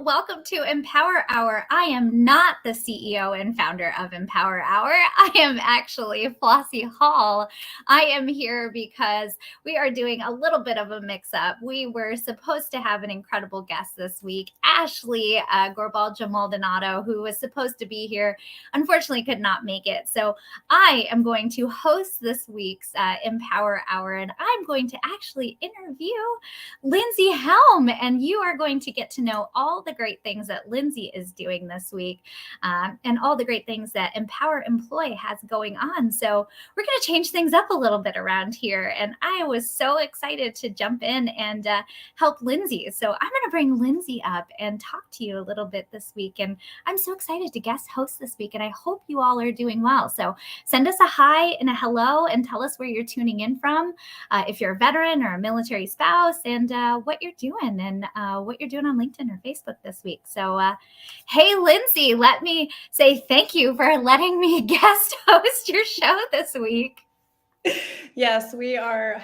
Welcome to Empower Hour. I am not the CEO and founder of Empower Hour. I am actually Flossie Hall. I am here because we are doing a little bit of a mix-up. We were supposed to have an incredible guest this week, Ashley Gorbulja-Maldonado, who was supposed to be here, unfortunately could not make it. So I am going to host this week's Empower Hour, and I'm going to actually interview Lindsay Helm, and you are going to get to know all the great things that Lindsay is doing this week and all the great things that Empower Employee has going on. So we're going to change things up a little bit around here, and I was so excited to jump in and help Lindsay. So I'm going to bring Lindsay up and talk to you a little bit this week, and I'm so excited to guest host this week, and I hope you all are doing well. So send us a hi and a hello and tell us where you're tuning in from, if you're a veteran or a military spouse, and what you're doing and what you're doing on LinkedIn or Facebook this week. So, hey, Lindsay, let me say thank you for letting me guest host your show this week. Yes, we are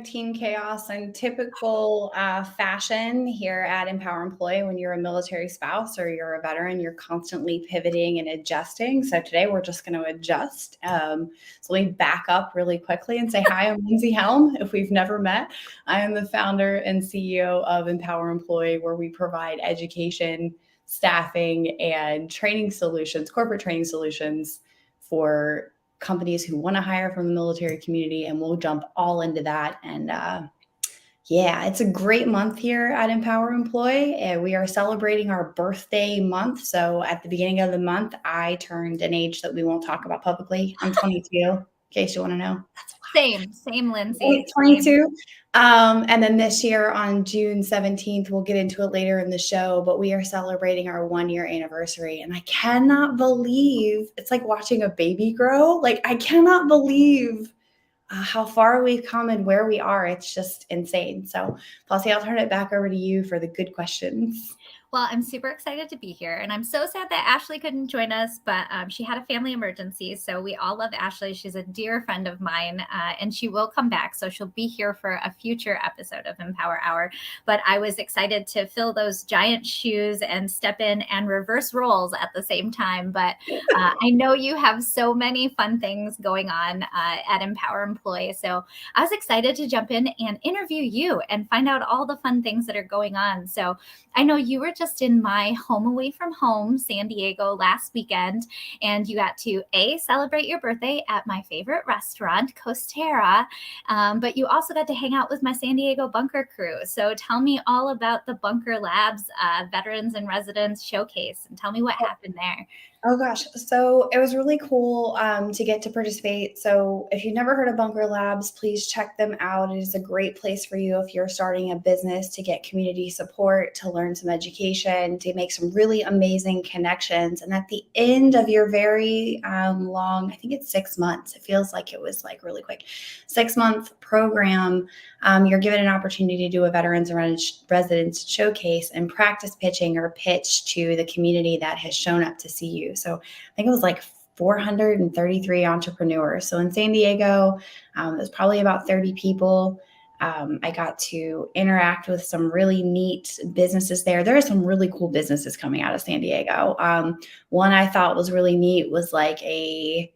#Team Chaos in typical fashion here at Empower Employee. When you're a military spouse or you're a veteran, you're constantly pivoting and adjusting. So today we're just going to adjust. So let me back up really quickly and say, hi, I'm Lindsay Helm. If we've never met, I am the founder and CEO of Empower Employee, where we provide education, staffing, and training solutions, corporate training solutions for companies who want to hire from the military community, and we'll jump all into that. And it's a great month here at Empower Employee, and we are celebrating our birthday month. So at the beginning of the month, I turned an age that we won't talk about publicly. I'm 22, in case you want to know. Same, Lindsay. 22. And then this year on June 17th, we'll get into it later in the show, but we are celebrating our 1-year anniversary. And I cannot believe it's like watching a baby grow. Like, I cannot believe how far we've come and where we are. It's just insane. So, Flossie, I'll turn it back over to you for the good questions. Well, I'm super excited to be here, and I'm so sad that Ashley couldn't join us, but she had a family emergency, so we all love Ashley. She's a dear friend of mine, and she will come back, so she'll be here for a future episode of Empower Hour. But I was excited to fill those giant shoes and step in and reverse roles at the same time. But I know you have so many fun things going on at Empower Employee, so I was excited to jump in and interview you and find out all the fun things that are going on. So I know you were just in my home away from home, San Diego, last weekend, and you got to celebrate your birthday at my favorite restaurant, Costera, but you also got to hang out with my San Diego bunker crew. So tell me all about the Bunker Labs Veterans and Residents Showcase, and tell me what happened there. Oh gosh. So it was really cool to get to participate. So if you've never heard of Bunker Labs, please check them out. It is a great place for you if you're starting a business, to get community support, to learn some education, to make some really amazing connections. And at the end of your very long, I think it's 6 months. It feels like it was like really quick, 6-month program. You're given an opportunity to do a Veterans and Residents Showcase and practice pitching or pitch to the community that has shown up to see you. So I think it was like 433 entrepreneurs. So in San Diego, it was probably about 30 people. I got to interact with some really neat businesses there. There are some really cool businesses coming out of San Diego. One I thought was really neat was like a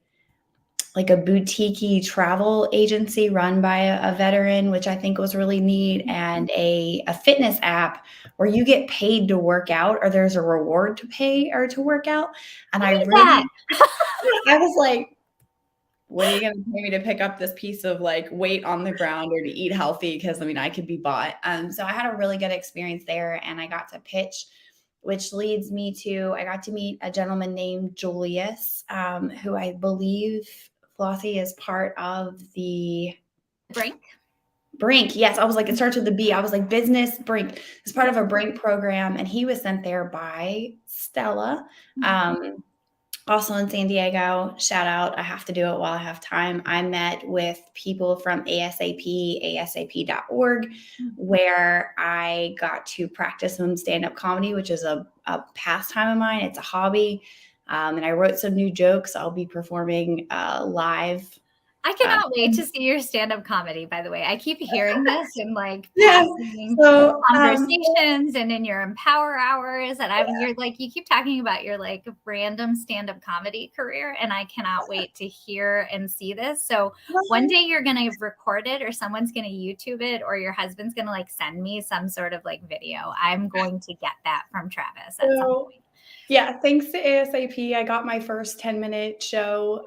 boutique travel agency run by a veteran, which I think was really neat, and a fitness app where you get paid to work out, or there's a reward to pay or to work out. And I was like, what are you going to pay me to pick up this piece of like weight on the ground or to eat healthy? Because I could be bought. So I had a really good experience there, and I got to pitch, which leads me to, I got to meet a gentleman named Julius, who I believe, Flossie, is part of the Brink. Yes. I was like, it starts with the B. I was like, Business Brink. It's part of a Brink program. And he was sent there by Stella, also in San Diego. Shout out. I have to do it while I have time. I met with people from asap.org, where I got to practice some stand-up comedy, which is a pastime of mine. It's a hobby. And I wrote some new jokes. I'll be performing live I cannot wait to see your stand-up comedy, by the way. I keep hearing this in like Yeah. passing So, conversations and in your Empower Hours. And you're like, you keep talking about your like random stand-up comedy career. And I cannot wait to hear and see this. So one day you're going to record it, or someone's going to YouTube it, or your husband's going to like send me some sort of like video. I'm going to get that from Travis at some point. Yeah, thanks to ASAP, I got my first 10-minute show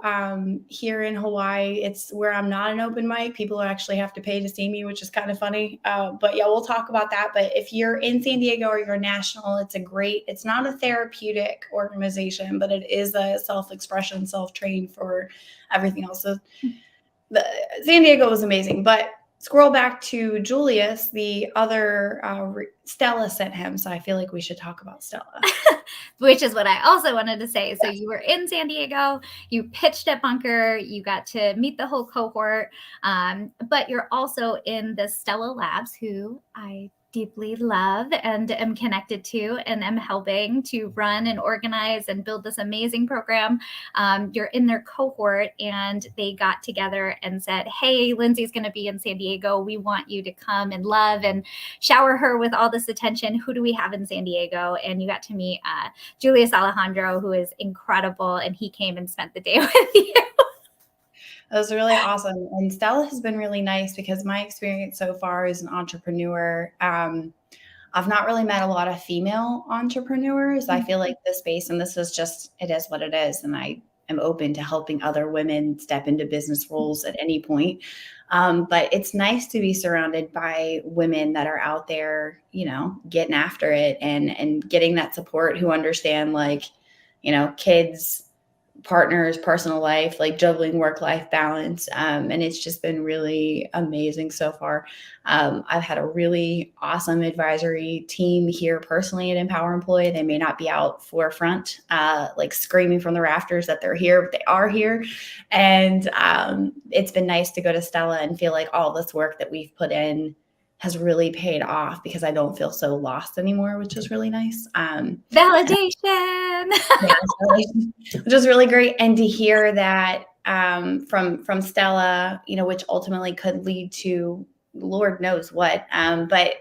here in Hawaii. It's where I'm not an open mic. People actually have to pay to see me, which is kind of funny. But yeah, we'll talk about that. But if you're in San Diego or you're national, it's not a therapeutic organization, but it is a self-expression, self-train for everything else. So San Diego was amazing. But scroll back to Julius, the other Stella sent him. So I feel like we should talk about Stella. Which is what I also wanted to say. So you were in San Diego, you pitched at Bunker, you got to meet the whole cohort, but you're also in the Stella Labs, who I deeply love and am connected to and am helping to run and organize and build this amazing program. You're in their cohort, and they got together and said, hey, Lindsay's going to be in San Diego. We want you to come and love and shower her with all this attention. Who do we have in San Diego? And you got to meet Julius Alejandro, who is incredible. And he came and spent the day with you. It was really awesome. And Stella has been really nice because my experience so far as an entrepreneur, I've not really met a lot of female entrepreneurs. I feel like this space, and this is just, it is what it is. And I am open to helping other women step into business roles at any point. But it's nice to be surrounded by women that are out there, getting after it and getting that support, who understand like, kids, partners, personal life, like juggling work-life balance. And it's just been really amazing so far. I've had a really awesome advisory team here personally at Empower Employee. They may not be out forefront, like screaming from the rafters that they're here, but they are here. And it's been nice to go to Stella and feel like all this work that we've put in has really paid off, because I don't feel so lost anymore, which is really nice. Validation. Which is really great. And to hear that from Stella, which ultimately could lead to Lord knows what. But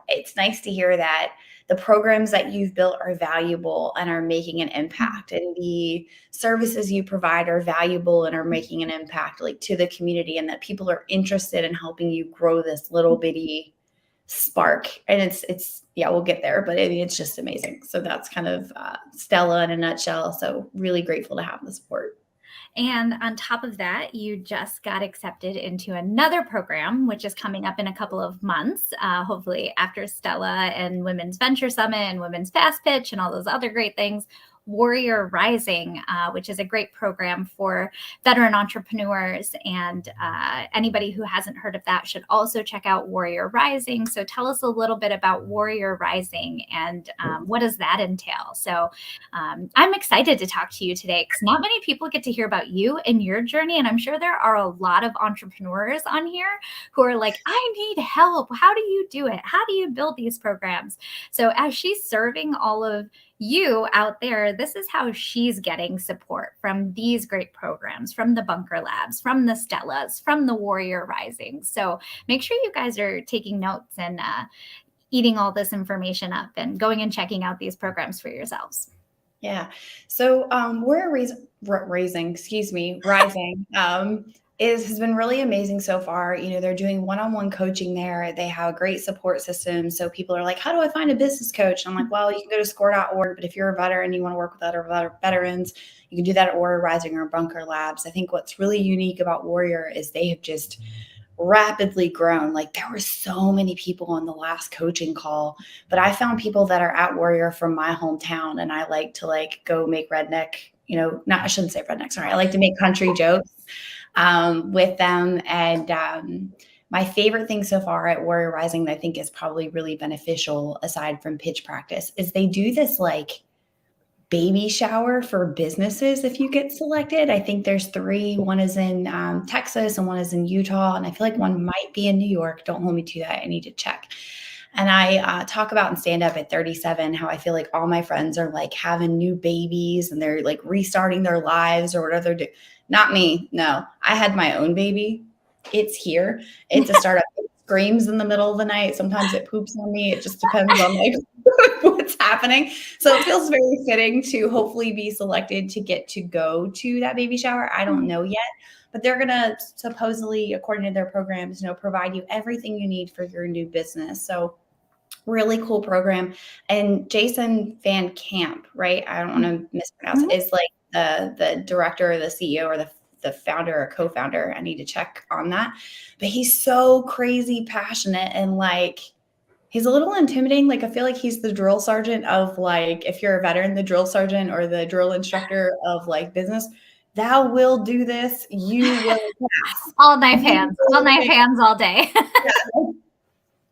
it's nice to hear that the programs that you've built are valuable and are making an impact, and the services you provide are valuable and are making an impact, like, to the community, and that people are interested in helping you grow this little bitty spark. And it's we'll get there, but I mean, it's just amazing. So that's kind of Stella in a nutshell. So really grateful to have the support. And on top of that, you just got accepted into another program, which is coming up in a couple of months, hopefully after Stella and Women's Venture Summit and Women's Fast Pitch and all those other great things. Warrior Rising, which is a great program for veteran entrepreneurs. And anybody who hasn't heard of that should also check out Warrior Rising. So tell us a little bit about Warrior Rising and what does that entail? So I'm excited to talk to you today, because not many people get to hear about you and your journey. And I'm sure there are a lot of entrepreneurs on here who are like, I need help. How do you do it? How do you build these programs? So as she's serving all of you out there, this is how she's getting support from these great programs, from the Bunker Labs, from the Stellas, from the Warrior Rising. So make sure you guys are taking notes and eating all this information up and going and checking out these programs for yourselves. Yeah. So Warrior Rising has been really amazing so far. They're doing one-on-one coaching there. They have a great support system. So people are like, how do I find a business coach? And I'm like, well, you can go to score.org, but if you're a veteran and you want to work with other veterans, you can do that at Warrior Rising or Bunker Labs. I think what's really unique about Warrior is they have just rapidly grown. Like, there were so many people on the last coaching call, but I found people that are at Warrior from my hometown, and I like to go make redneck, I shouldn't say redneck, sorry. I like to make country jokes with them. And my favorite thing so far at Warrior Rising that I think is probably really beneficial, aside from pitch practice, is they do this baby shower for businesses if you get selected. I think there's 3. One is in Texas and one is in Utah. And I feel like one might be in New York. Don't hold me to that. I need to check. And I talk about in stand up at 37, how I feel like all my friends are having new babies and they're restarting their lives or whatever they're doing. not me. No, I had my own baby. It's here. It's a startup. It screams in the middle of the night. Sometimes it poops on me. It just depends on like what's happening. So it feels very fitting to hopefully be selected to get to go to that baby shower. I don't know yet, but they're going to supposedly, according to their programs, provide you everything you need for your new business. So really cool program. And Jason Van Camp, right? I don't want to mispronounce it, is like the director or the CEO or the founder or co-founder. I need to check on that. But he's so crazy passionate and like he's a little intimidating. Like I feel like he's the drill sergeant of like if you're a veteran, the drill sergeant or the drill instructor of like business. Thou will do this, you will pass. All knife hands all day. Yeah.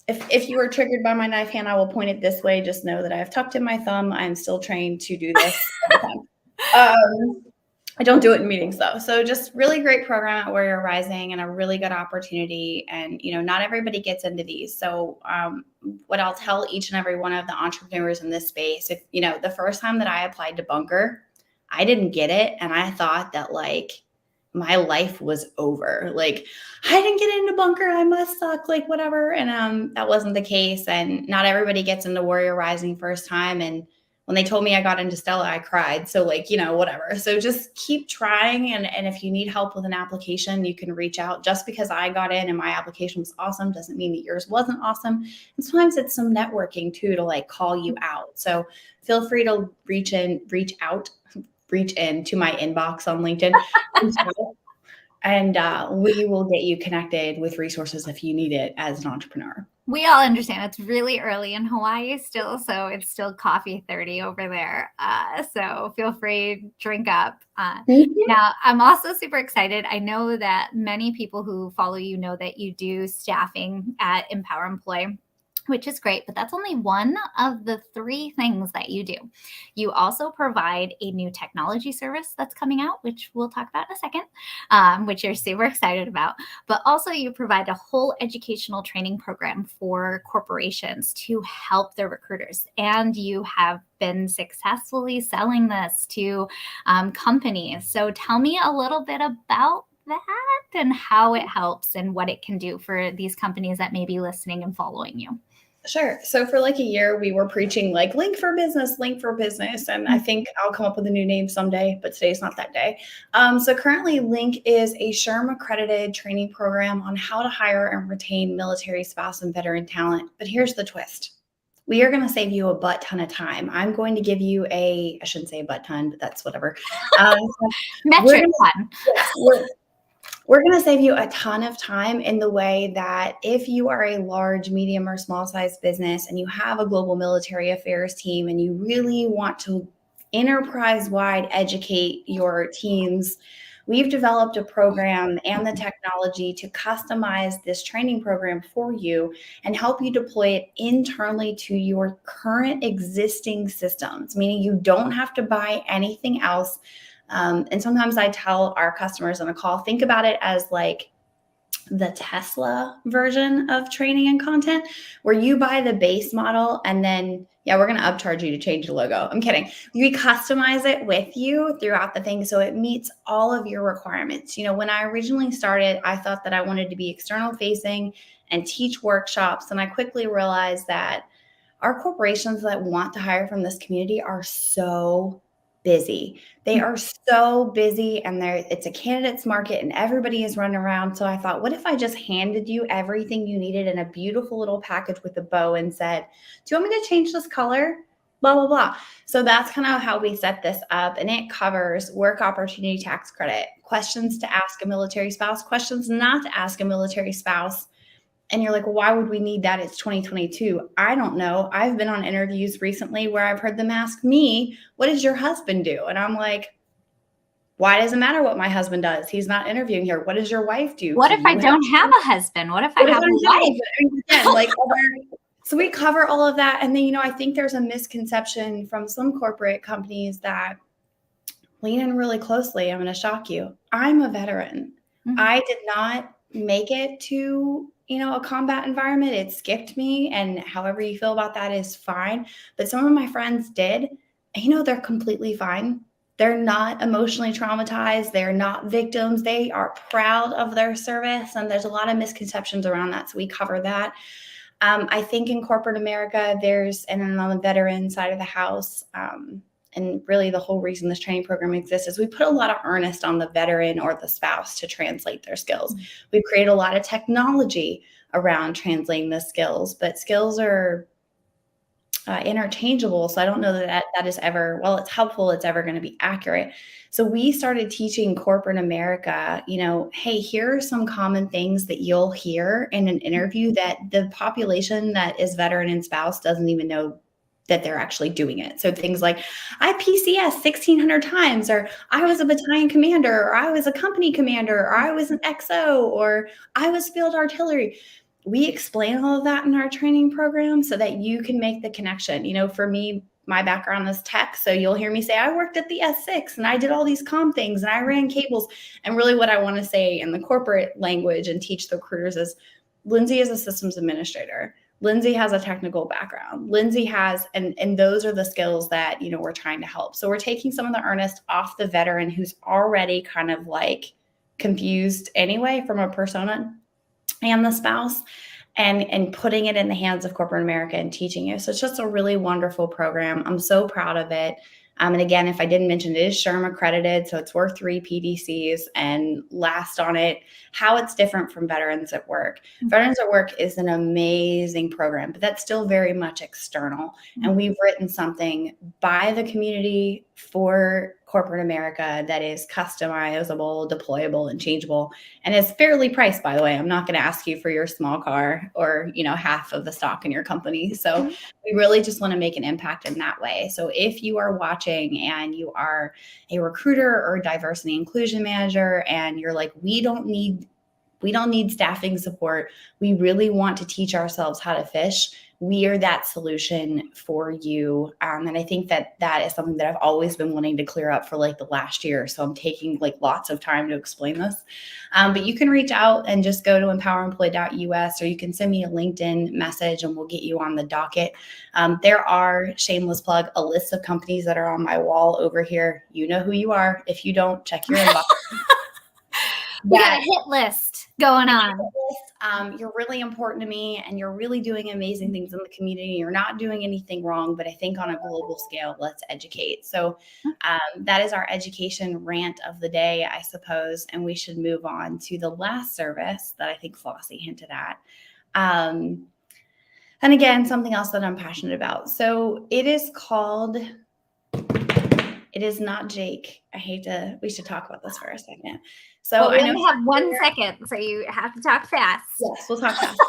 If you are triggered by my knife hand, I will point it this way. Just know that I have tucked in my thumb. I am still trained to do this all the time. I don't do it in meetings though. So just really great program at Warrior Rising and a really good opportunity. And, not everybody gets into these. So what I'll tell each and every one of the entrepreneurs in this space, if, the first time that I applied to Bunker, I didn't get it. And I thought that like, my life was over. Like I didn't get into Bunker. I must suck, like whatever. And that wasn't the case. And not everybody gets into Warrior Rising first time. And when they told me I got into Stella, I cried. So like, whatever. So just keep trying. And if you need help with an application, you can reach out. Just because I got in and my application was awesome doesn't mean that yours wasn't awesome. And sometimes it's some networking too, to like call you out. So feel free to reach into my inbox on LinkedIn and we will get you connected with resources if you need it as an entrepreneur. We all understand it's really early in Hawaii still, so it's still coffee 30 over there. So feel free, drink up. Now, I'm also super excited. I know that many people who follow you know that you do staffing at Empower Employ, which is great, but that's only one of the 3 things that you do. You also provide a new technology service that's coming out, which we'll talk about in a second, which you're super excited about. But also you provide a whole educational training program for corporations to help their recruiters. And you have been successfully selling this to companies. So tell me a little bit about that and how it helps and what it can do for these companies that may be listening and following you. Sure. So for like a year, we were preaching like link for business. And I think I'll come up with a new name someday, but today's not that day. So currently Link is a SHRM accredited training program on how to hire and retain military spouse and veteran talent. But here's the twist. We are going to save you a butt ton of time. I'm going to give you I shouldn't say a butt ton, but that's whatever. Metric ton. We're going to save you a ton of time in the way that if you are a large, medium, or small size business and you have a global military affairs team and you really want to enterprise-wide educate your teams, we've developed a program and the technology to customize this training program for you and help you deploy it internally to your current existing systems, meaning you don't have to buy anything else. And sometimes I tell our customers on a call, think about it as like the Tesla version of training and content, where you buy the base model and then, we're going to upcharge you to change the logo. I'm kidding. We customize it with you throughout the thing so it meets all of your requirements. When I originally started, I thought that I wanted to be external facing and teach workshops. And I quickly realized that our corporations that want to hire from this community are so busy. They are so busy and it's a candidates market and everybody is running around. So I thought, what if I just handed you everything you needed in a beautiful little package with a bow and said, do you want me to change this color? Blah, blah, blah. So that's kind of how we set this up. And it covers work opportunity tax credit, questions to ask a military spouse, questions not to ask a military spouse. And you're like, well, why would we need that? It's 2022. I don't know. I've been on interviews recently where I've heard them ask me, what does your husband do? And I'm like, why does it matter what my husband does? He's not interviewing here. What does your wife do? What if I don't have a husband? What if I have a wife? Again, like, so we cover all of that. And then, I think there's a misconception from some corporate companies that lean in really closely. I'm going to shock you. I'm a veteran. Mm-hmm. I did not make it to a combat environment. It skipped me, and however you feel about that is fine. But some of my friends did, and they're completely fine. They're not emotionally traumatized. They're not victims. They are proud of their service. And there's a lot of misconceptions around that. So we cover that. I think in corporate America, and then on the veteran side of the house, and really the whole reason this training program exists is we put a lot of earnest on the veteran or the spouse to translate their skills. We've created a lot of technology around translating the skills, but skills are interchangeable. So I don't know that is ever, while it's helpful, it's ever going to be accurate. So we started teaching corporate America, hey, here are some common things that you'll hear in an interview that the population that is veteran and spouse doesn't even know that they're actually doing it. So things like, I PCS 1,600 times, or I was a battalion commander, or I was a company commander, or I was an XO, or I was field artillery. We explain all of that in our training program so that you can make the connection. For me, my background is tech. So you'll hear me say, I worked at the S6 and I did all these comm things and I ran cables. And really what I want to say in the corporate language and teach the recruiters is Lindsay is a systems administrator. Lindsay has a technical background. Lindsay has, and those are the skills that, we're trying to help. So we're taking some of the earnest off the veteran who's already kind of like confused anyway from a persona and the spouse, and putting it in the hands of corporate America and teaching you. So it's just a really wonderful program. I'm so proud of it. And again, if I didn't mention, it is SHRM accredited, so it's worth 3 PDCs. And last on it, how it's different from Veterans at Work. Veterans at Work is an amazing program, but that's still very much external. And we've written something by the community for corporate America that is customizable, deployable, and changeable. And it's fairly priced, by the way. I'm not going to ask you for your small car or, half of the stock in your company. So we really just want to make an impact in that way. So if you are watching and you are a recruiter or diversity inclusion manager and you're like, we don't need staffing support, we really want to teach ourselves how to fish, we are that solution for you. And I think that is something that I've always been wanting to clear up for like the last year. So I'm taking like lots of time to explain this. But you can reach out and just go to empoweremployee.us, or you can send me a LinkedIn message and we'll get you on the docket. There are, shameless plug, a list of companies that are on my wall over here. You know who you are. If you don't, check your inbox. We got a hit list going on. You're really important to me and you're really doing amazing things in the community. You're not doing anything wrong, but I think on a global scale, let's educate. So that is our education rant of the day, I suppose. And we should move on to the last service that I think Flossie hinted at. And again, something else that I'm passionate about. So it is not Jake. We should talk about this for a second. So we only have 1 second, so you have to talk fast. Yes, we'll talk fast.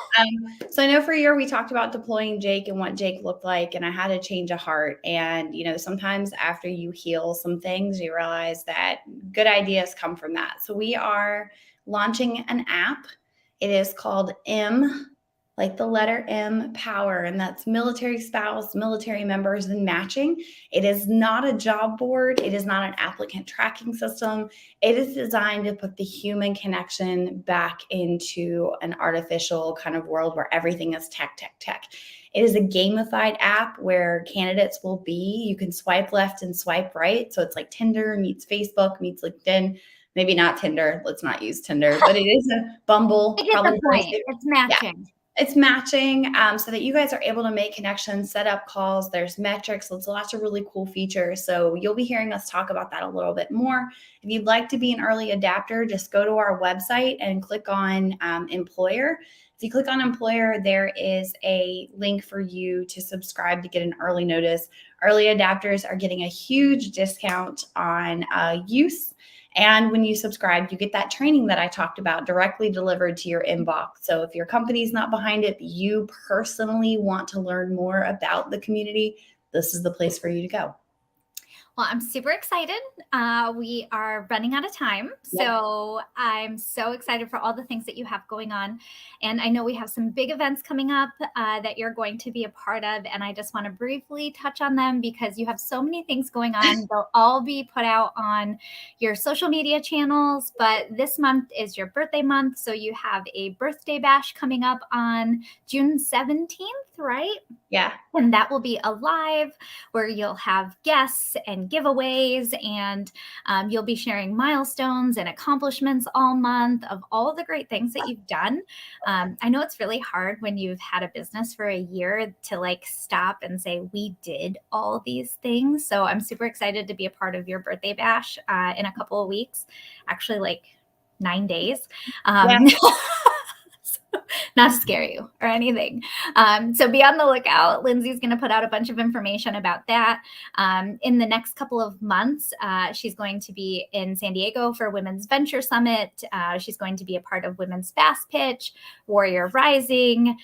So I know for a year we talked about deploying Jake and what Jake looked like, and I had a change of heart. And, sometimes after you heal some things, you realize that good ideas come from that. So we are launching an app. It is called like the letter M, Power, and that's military spouse, military members, and matching. It is not a job board. It is not an applicant tracking system. It is designed to put the human connection back into an artificial kind of world where everything is tech. It is a gamified app where candidates will be, you can swipe left and swipe right. So it's like Tinder meets Facebook meets LinkedIn. Maybe not Tinder. Let's not use Tinder, but it is a Bumble. I get the point. It's matching. Yeah. It's matching so that you guys are able to make connections, set up calls. There's metrics. There's lots of really cool features. So you'll be hearing us talk about that a little bit more. If you'd like to be an early adapter, just go to our website and click on Employer. If you click on Employer, there is a link for you to subscribe to get an early notice. Early adapters are getting a huge discount on use. And when you subscribe, you get that training that I talked about directly delivered to your inbox. So if your company's not behind it, but you personally want to learn more about the community, this is the place for you to go. Well, I'm super excited. We are running out of time. So I'm so excited for all the things that you have going on. And I know we have some big events coming up that you're going to be a part of. And I just want to briefly touch on them because you have so many things going on. They'll all be put out on your social media channels. But this month is your birthday month. So you have a birthday bash coming up on June 17th, right? Yeah. And that will be a live where you'll have guests and and giveaways, and you'll be sharing milestones and accomplishments all month of all the great things that you've done. I know it's really hard when you've had a business for a year to like stop and say, we did all these things. So I'm super excited to be a part of your birthday bash in a couple of weeks, actually like 9 days. Not to scare you or anything. So be on the lookout. Lindsay's going to put out a bunch of information about that. In the next couple of months, she's going to be in San Diego for Women's Venture Summit. She's going to be a part of Women's Fast Pitch, Warrior Rising,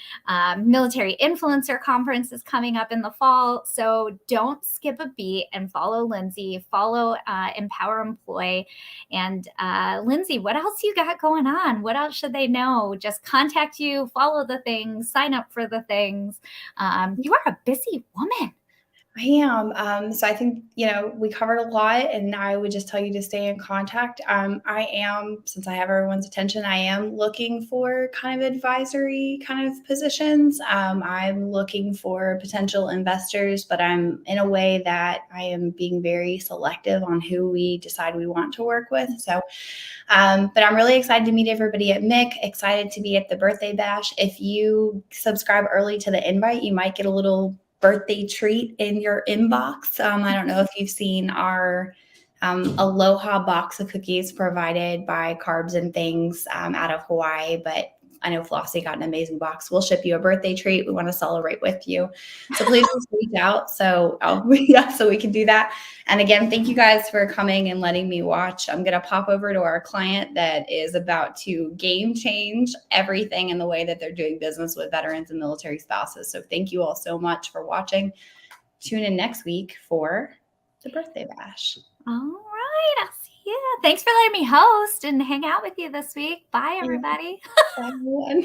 Military Influencer Conference is coming up in the fall. So don't skip a beat and follow Lindsay, follow Empower Employ. And Lindsay, what else you got going on? What else should they know? Just contact you, follow the things, sign up for the things. You are a busy woman. I am. So I think, we covered a lot, and I would just tell you to stay in contact. I am, since I have everyone's attention, I am looking for kind of advisory kind of positions. I'm looking for potential investors, but I'm in a way that I am being very selective on who we decide we want to work with. So, but I'm really excited to meet everybody at MIC, excited to be at the birthday bash. If you subscribe early to the invite, you might get a little birthday treat in your inbox. I don't know if you've seen our Aloha box of cookies provided by Carbs and Things out of Hawaii, but I know Flossie got an amazing box. We'll ship you a birthday treat. We want to celebrate with you. So please just reach out so we can do that. And again, thank you guys for coming and letting me watch. I'm going to pop over to our client that is about to game change everything in the way that they're doing business with veterans and military spouses. So thank you all so much for watching. Tune in next week for the birthday bash. All right. I'll see you. Thanks for letting me host and hang out with you this week. Bye, everybody. Bye, everyone.